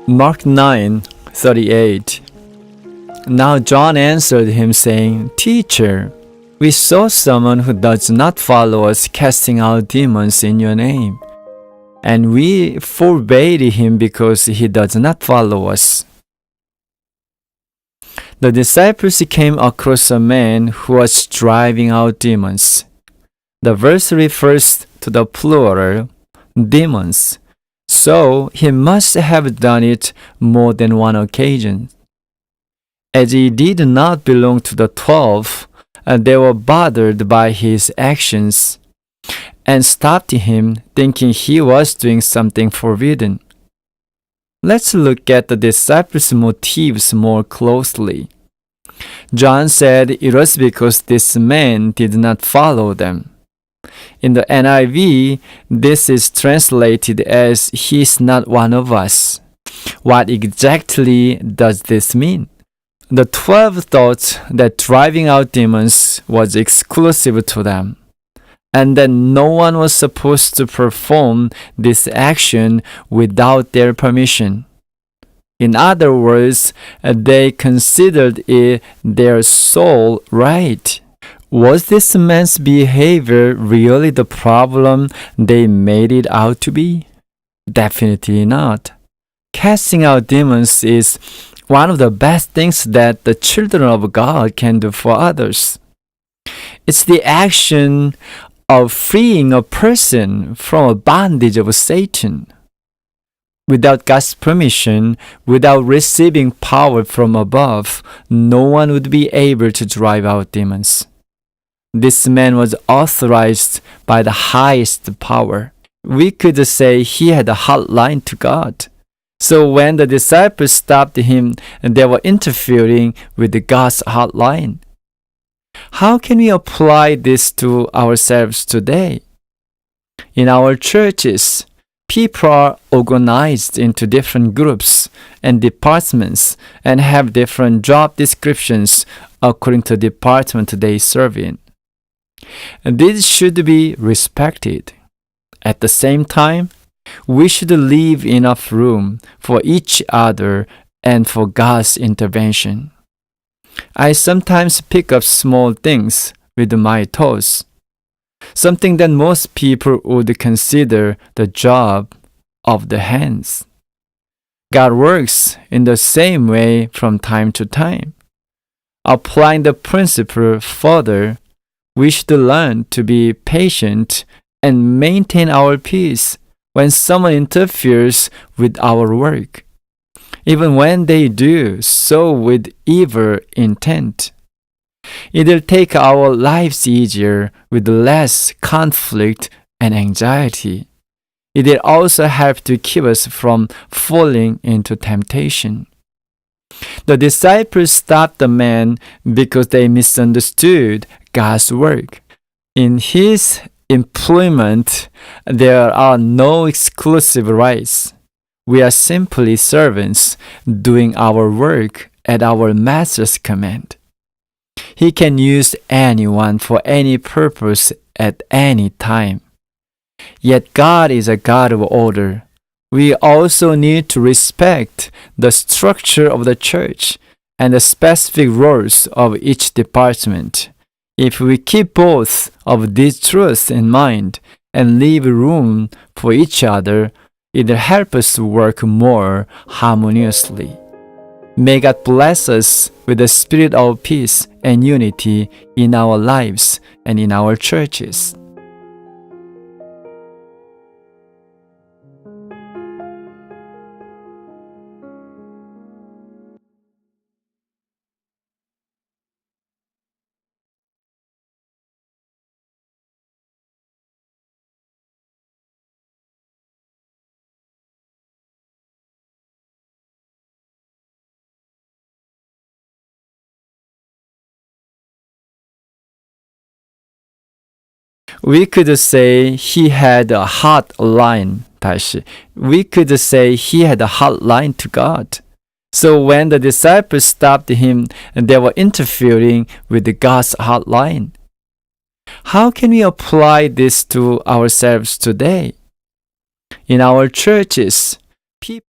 Mark 9:38. Now John answered him, saying, Teacher, we saw someone who does not follow us casting out demons in your name, and we forbade him because he does not follow us. The disciples came across a man who was driving out demons. The verse refers to the plural, demons, so he must have done it more than one occasion. As he did not belong to the 12, they were bothered by his actions and stopped him, thinking he was doing something forbidden. Let's look at the disciples' motives more closely. John said it was because this man did not follow them. In the NIV, this is translated as he is not one of us. What exactly does this mean? The 12 thought that driving out demons was exclusive to them, and that no one was supposed to perform this action without their permission. In other words, they considered it their sole right. Was this man's behavior really the problem they made it out to be? Definitely not. Casting out demons is one of the best things that the children of God can do for others. It's the action of freeing a person from a bondage of Satan. Without God's permission, without receiving power from above, no one would be able to drive out demons. This man was authorized by the highest power. We could say he had a hotline to God. So when the disciples stopped him, they were interfering with God's hotline. How can we apply this to ourselves today? In our churches, people are organized into different groups and departments and have different job descriptions according to the department they serve in. This should be respected. At the same time, we should leave enough room for each other and for God's intervention. I sometimes pick up small things with my toes, something that most people would consider the job of the hands. God works in the same way from time to time. Applying the principle further, we should learn to be patient and maintain our peace when someone interferes with our work, even when they do so with evil intent. It'll take our lives easier with less conflict and anxiety. It'll also help to keep us from falling into temptation. The disciples stopped the man because they misunderstood God's work. In His employment, there are no exclusive rights. We are simply servants doing our work at our Master's command. He can use anyone for any purpose at any time. Yet God is a God of order. We also need to respect the structure of the church and the specific roles of each department. If we keep both of these truths in mind and leave room for each other, it'll help us to work more harmoniously. May God bless us with the spirit of peace and unity in our lives and in our churches. We could say he had a hotline. We could say he had a hotline to God. So when the disciples stopped him, they were interfering with God's hotline. How can we apply this to ourselves today? In our churches, people